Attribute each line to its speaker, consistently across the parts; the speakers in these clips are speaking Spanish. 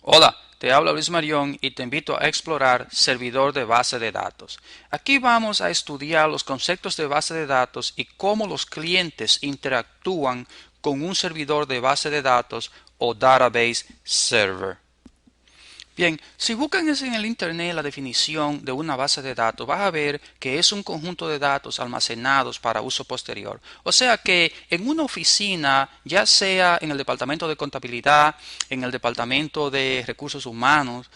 Speaker 1: Hola, te habla Luis Marión y te invito a explorar servidor de base de datos. Aquí vamos a estudiar los conceptos de base de datos y cómo los clientes interactúan con un servidor de base de datos o database server. Bien, si buscan en el Internet la definición de una base de datos, vas a ver que es un conjunto de datos almacenados para uso posterior. O sea que en una oficina, ya sea en el departamento de contabilidad, en el departamento de recursos humanos,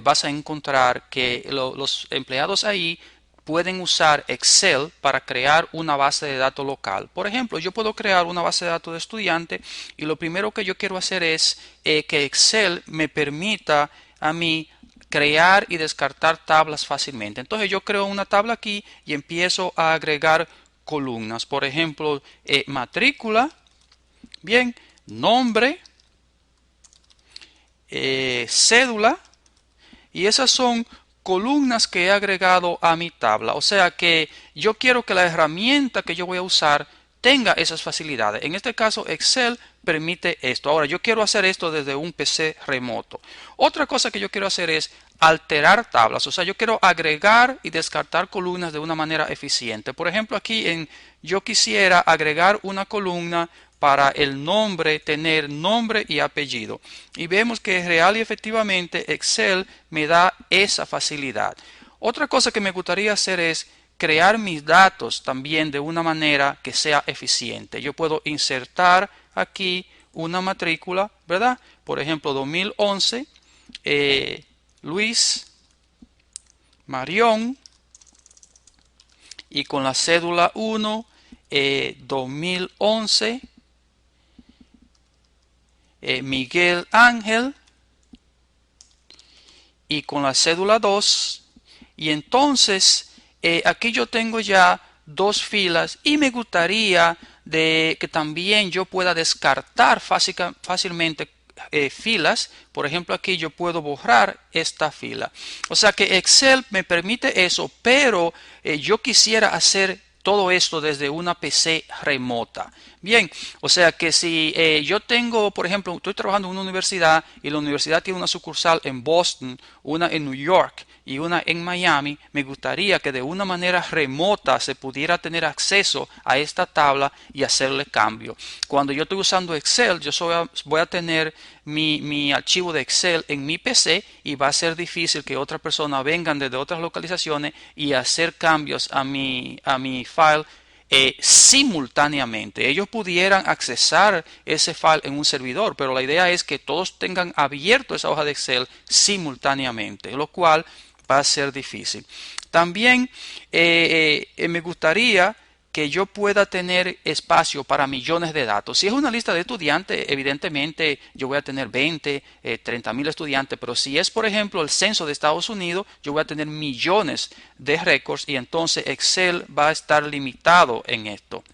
Speaker 1: vas a encontrar que los empleados ahí pueden usar Excel para crear una base de datos local. Por ejemplo, yo puedo crear una base de datos de estudiante y lo primero que yo quiero hacer es que Excel me permita a mí crear y descartar tablas fácilmente. Entonces yo creo una tabla aquí y empiezo a agregar columnas. Por ejemplo, matrícula, bien, nombre, cédula, y esas son columnas que he agregado a mi tabla. O sea que yo quiero que la herramienta que yo voy a usar tenga esas facilidades. En este caso, Excel permite esto. Ahora, yo quiero hacer esto desde un PC remoto. Otra cosa que yo quiero hacer es alterar tablas. O sea, yo quiero agregar y descartar columnas de una manera eficiente. Por ejemplo, yo quisiera agregar una columna para el nombre, tener nombre y apellido. Y vemos que real y efectivamente Excel me da esa facilidad. Otra cosa que me gustaría hacer es crear mis datos también de una manera que sea eficiente. Yo puedo insertar aquí una matrícula, ¿verdad? Por ejemplo, 2011, Luis Marión, y con la cédula 1, 2011, Miguel Ángel, y con la cédula 2, y entonces aquí yo tengo ya dos filas y me gustaría de que también yo pueda descartar fácilmente filas. Por ejemplo, aquí yo puedo borrar esta fila. O sea que Excel me permite eso, pero yo quisiera hacer todo esto desde una PC remota. Bien, o sea que si yo tengo, por ejemplo, estoy trabajando en una universidad y la universidad tiene una sucursal en Boston, una en New York y una en Miami, me gustaría que de una manera remota se pudiera tener acceso a esta tabla y hacerle cambio. Cuando yo estoy usando Excel, voy a tener mi archivo de Excel en mi PC y va a ser difícil que otras personas vengan desde otras localizaciones y hacer cambios a mi file simultáneamente. Ellos pudieran accesar ese file en un servidor, pero la idea es que todos tengan abierto esa hoja de Excel simultáneamente, lo cual va a ser difícil. También me gustaría que yo pueda tener espacio para millones de datos. Si es una lista de estudiantes, evidentemente yo voy a tener 20, 30 mil estudiantes, pero si es, por ejemplo, el censo de Estados Unidos, yo voy a tener millones de récords y entonces Excel va a estar limitado en esto.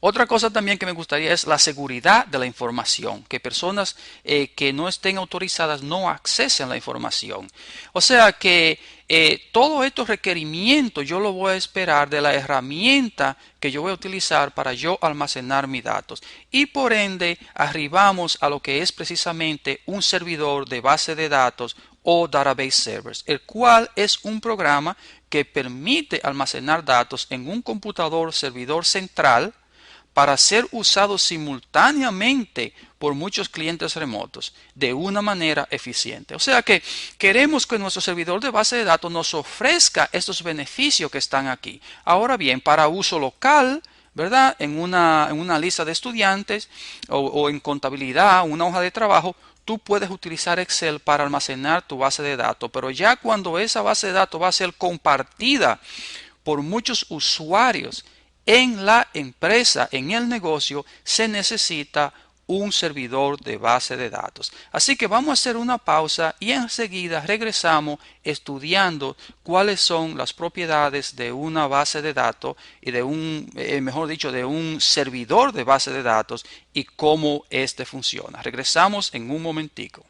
Speaker 1: Otra cosa también que me gustaría es la seguridad de la información, que personas que no estén autorizadas no accesen la información. O sea que todos estos requerimientos yo lo voy a esperar de la herramienta que yo voy a utilizar para yo almacenar mis datos. Y por ende arribamos a lo que es precisamente un servidor de base de datos o database servers, el cual es un programa que permite almacenar datos en un computador servidor central para ser usado simultáneamente por muchos clientes remotos de una manera eficiente. O sea que queremos que nuestro servidor de base de datos nos ofrezca estos beneficios que están aquí. Ahora bien, para uso local, ¿verdad? En una lista de estudiantes o en contabilidad, una hoja de trabajo, tú puedes utilizar Excel para almacenar tu base de datos, pero ya cuando esa base de datos va a ser compartida por muchos usuarios en la empresa, en el negocio, se necesita un servidor de base de datos. Así que vamos a hacer una pausa y enseguida regresamos estudiando cuáles son las propiedades de una base de datos y de mejor dicho, de un servidor de base de datos y cómo este funciona. Regresamos en un momentico.